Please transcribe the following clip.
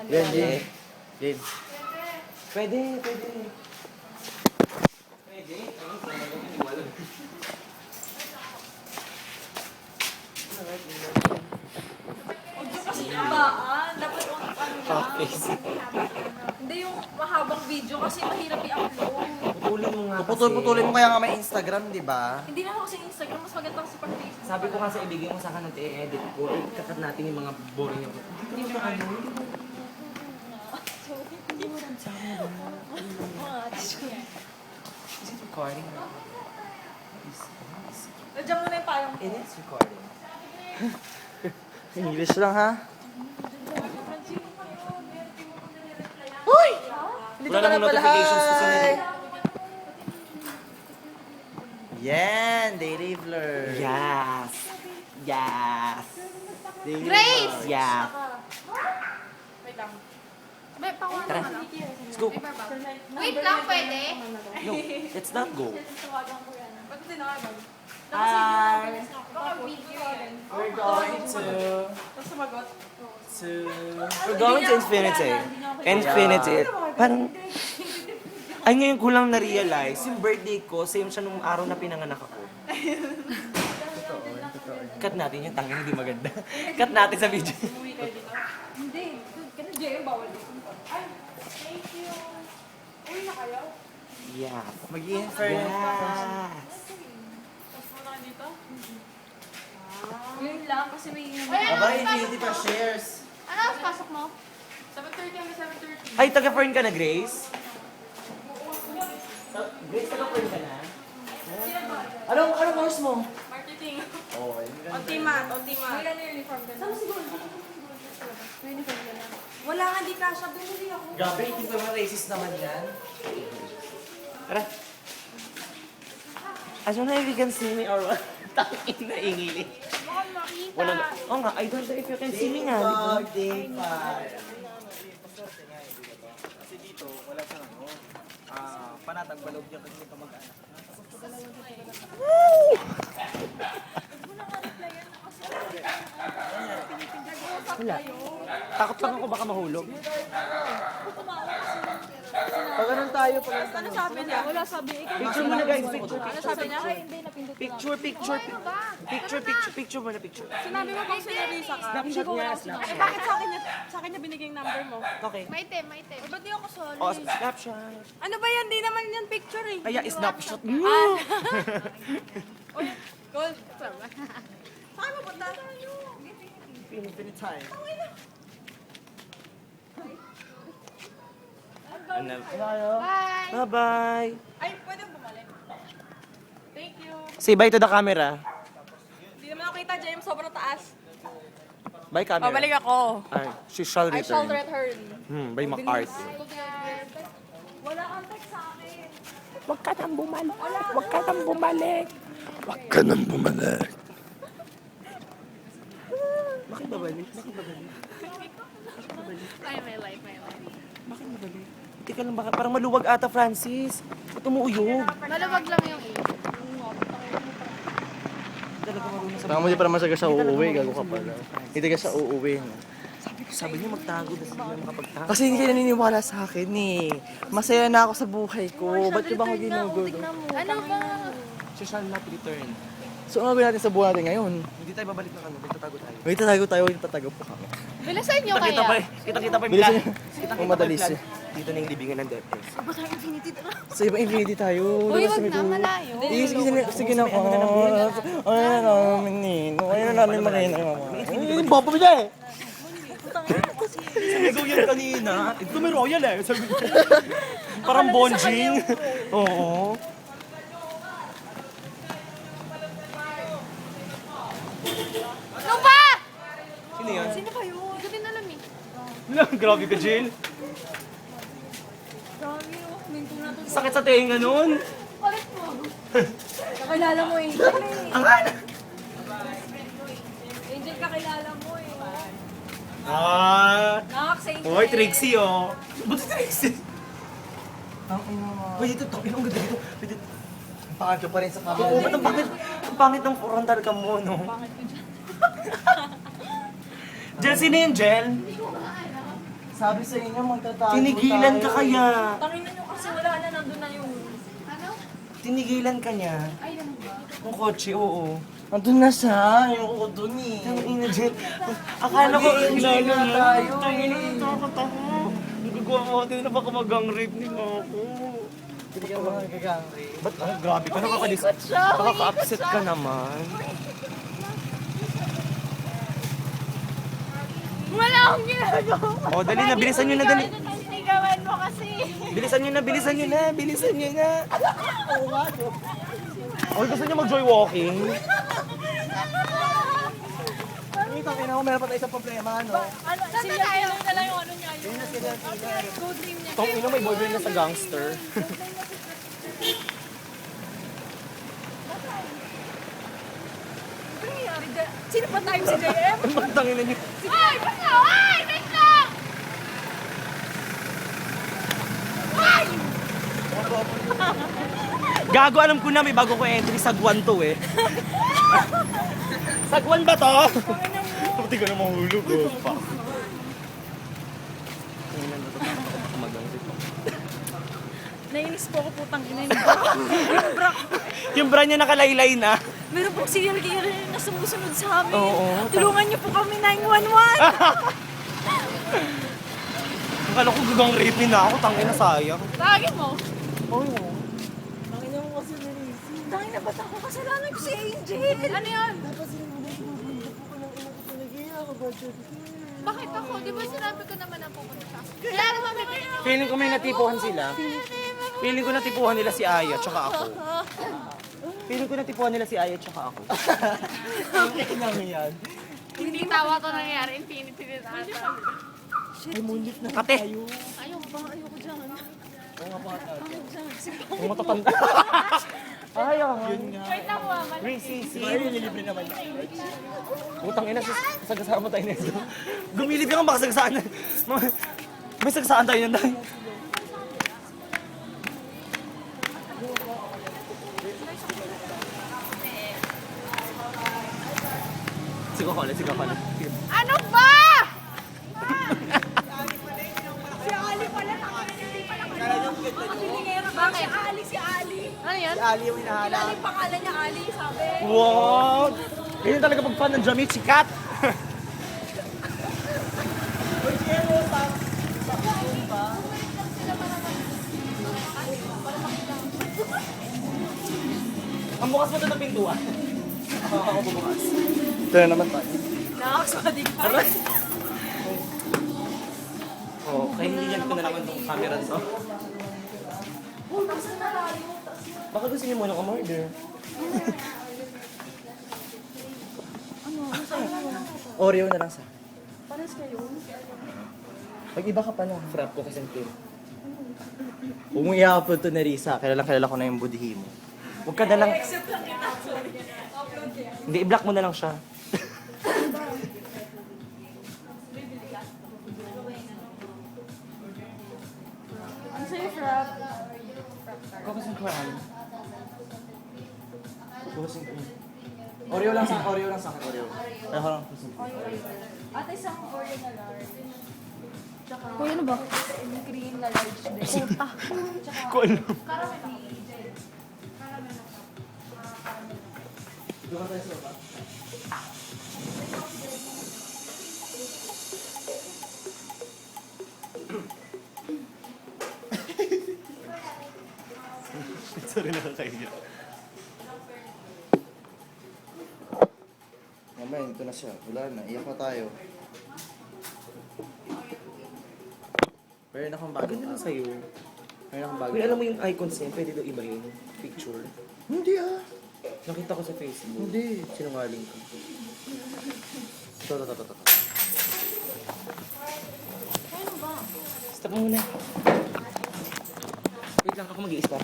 Yan, Jin. Jin. Pwede. Pwede. Kasi ibaan, dapat yung ano lang. Hindi yung mahabang video kasi mahirap i-upload. Putulin mo nga kasi. Puputol-putulin mo kaya nga may Instagram, di ba? Hindi na ako sa Instagram, mas maganda kasi pag Facebook. Sabi ko nga sa ibigay mo sa akin ng i-edit ko, kakat natin yung mga boring yung... Hindi mo ano, hindi mo rin sa akin. Is it recording? Nandiyan mo na yung payong. It is recording. English lang, ha? Wala namang notifications kasi hi! Yan, Daily Vlog. Yes! Yes! Daily Grace! Vlog. Yeah! Wait lang. May pakuha Tara, na lang. let's go. Wait lang, pwede? No, let's not go. Ba't tinawagan? Hi! Baka video yan. We're going Tapos sumagot. We're going to Infinity. Infinity. Parang... Ay, ngayon ko lang na-realize, yung birthday ko, same siya nung araw na pinanganak ako. Cut natin yung tangin, hindi maganda. Cut natin sa video. Umuwi kayo dito? Hindi. Kasi Jay, bawal dito. Ay, thank you. Uwi na kayo? Yeah. Mag-i-infer. Yes. Tapos mo na dito? Yun lang, kasi may Aba, Infinity pa shares. Ano ang pasok mo? 7:30 hanggang 7:30. Ay, taga-fern ka na, Grace? Grace, taga-fern ka na? Anong course mo? Marketing. Oh, yun ka. Ultimat. May ano yung uniform ka na? Saan siguro? May uniform ka na. Wala nga, di kasha. Bumili ako. Grabe, hindi pa mga racist naman yan. Tara. I don't know if you can see me or what. Tangin na English. Baka makita. Wala na. Oo nga, I don't know if you can see me nga. di ba? Day 5. Kasi dito, wala siyang ano, panatag balog niya kasi kamag-anak. Wala. Takot lang ako baka mahulog. Pag ganun tayo, pag Ano sabi niya? Wala sabi. Ikaw Picture muna guys, picture. ano sabi niya? Ay, hindi, napindot ko lang. Picture muna, picture. Sinabi mo bang sinarisa ka? Snapshot niya, snapshot. Eh, bakit sa akin niya binigay yung number mo? Okay. Maitim, maitim. Eh, ba't di ako solo? Oh, snapshot. Ano ba yan? Di naman yan picture eh. Kaya snapshot. Uy, gold. Saan mo punta? Infinity time. Bye! Bye-bye. Ay, pwede bumalik. Thank you. Say bye to the camera. Hindi naman ako kita, James. Sobrang taas. Bye camera. Babalik ako. Ay, she shall I shall return. return. By McCarthy. Wala kang text sa akin. Huwag ka nang bumalik. Huwag ka nang bumalik. Huwag ka nang bumalik. Bakit babalik? Bakit babalik? My life, my life. Bakit babalik? Hindi ka lang baka, parang maluwag ata, Francis. Ba't umuuyog? Maluwag lang yung Talaga marunong sa Tama mo di pa naman sa uuwi, gago ka pala. Hindi ka sa uuwi. No? Sabi niya magtago, tapos hindi na makapagtago. Kasi hindi ka naniniwala sa akin eh. Masaya na ako sa buhay ko. Ba't ka ba ako ginugulo? Ano ba? She shall not return. So ano gawin natin sa buhay natin ngayon? Hindi tayo babalik ng ano, magtatago tayo. May tatago tayo, may tatago po kami. Bilisan nyo Kita kaya. kita pa yung Bilis plan. niya. Kung madalis eh. Dito na yung libingan ng DepEx. Sa ibang infinity tayo. Uy, Di ba wag sa na, may- malayo. Sige na. Ano na namin nino? Ano na namin makina yung mama? Ay, baba mo dyan eh! Ikaw yan kanina. Ito may royal eh. Sabi ko. Parang bonjing. Oo. Ano ba? Sino yan? Sino kayo? Hindi ko din alam eh. Grabe ka, Jill. Grabe, oh. Minto na to. Sakit sa tenga nun. Palit mo. Kakilala mo, Angel eh. Ang ano? Angel, kakilala mo eh. Ah. Nakak sa Angel. Hoy, Trixie oh. Ba't si Trixie? Hoy, ito, ang ganda dito. Pwede. Pakadyo pa rin sa camera. Oo, ba't ang pangit ng frontal ka mo, no? Bakit ko dyan? Jel, sino yun, Jel? Si Sabi sa inyo, magtatago Tinigilan ka tayo. kaya. Tangin na nyo kasi wala na, nandun na yun. Tinigilan ka niya. Ay, ano ba? Yung kotse, oo. Andun na siya. Yung ko dun eh. Ang ina dyan. Akala ko Mag-i-enjoy kilala na mo. tayo Tangina, eh. takot-takot. Nagagawa mo ako na baka mag-gang rape din ako. Hindi ka ba nagkakangri? Ba't grabe ka? Nakaka-upset ka naman. Wala akong ginagawa. O, dali na. Bilisan nyo na, dali. Sinigawan mo kasi. Bilisan nyo na, bilisan nyo na. Bilisan nyo na. O, gusto nyo mag-joy walking? Ito, kina ko, meron pa tayo isang problema, ano? Ano, sila na lang yung ano niya, yung code name niya. Tong ina, may boyfriend na sa gangster. Ano nangyayari dyan? Sino ba tayo si JM? Ang bagtangin na nyo. Ay, basta! Ay, wait lang! Gago, alam ko na may bago ko entry. Sagwan to eh. Sagwan ba to? Pati ko na mahulog. Oh, fuck. Nainis po ako putang ina yun. Yung bra niya nakalaylay na. Meron pong serial killer na sumusunod sa amin. Oo. Tulungan niyo po kami 911. Akala ko gagang rapin na ako. Tangin na sayang. Tawagin mo. Dahil na ba't ako kasalanan ko si Angel? Ano yun? Bakit ako? Di ba sinabi ko naman ang pupunta siya? Kaya naman may Feeling ko may natipuhan sila. Feeling ko natipuhan nila si Aya tsaka ako. Feeling ko natipuhan nila si Aya tsaka ako. Okay lang yan. Hindi tawa to nangyayari. Infinity din ata. Kate! Ayoko dyan. Kung matatanda. Ay, Yun nga. Wait lang mo, mali. Racism. Ayun, nililibre naman. Utang ina, sagasama tayo na ito. Gumilid ka nga baka sagasaan na. May sagasaan tayo na dahil. Sigaw ka ulit, sigaw ka ulit. Ano ba? Bakit? Si Ali, si Ali. Ano yan? Ali yung hinahanap. Kilala yung pangalan niya, Ali, sabi. Wow! Ganyan talaga pag fan ng Jamie, sikat! Ang bukas mo ito ng pintuan. Ako bubukas. Ito na naman tayo. Nakakasadig pa. Okay, hilihan ko na naman itong camera to. Baka gusto niyo muna umorder. Oreo na lang sa. Pares kayo. Mag-iba ka pala. Frap ko kasi cream. Kung mo i-upload to ni Risa, kilala ko na yung budhi mo. Huwag ka na lang. Accept lang kita. Sorry. Upload kaya. Hindi, i-block mo na lang siya. Ang safe rap. Cookies and cream. Cookies and cream. Oreo lang sa akin, Oreo lang sa akin, Oreo. Ay, ako lang. At isang Oreo na large. Tsaka, Kuya, ano ba? green na large din. Puta. Ko alam. Caramel. Doon tayo sa baba. Sorry, nakakahiya. Mamaya, ito na siya. Wala na, iyak na tayo. Meron akong bagong Maganda lang sa'yo. Meron akong bagong Uy, alam mo yung icons niya, pwede daw iba yung picture. Hindi ah. Nakita ko sa Facebook. Hindi. Sinungaling ka. Ito. Stop mo muna. Wait lang ako mag-i-stop.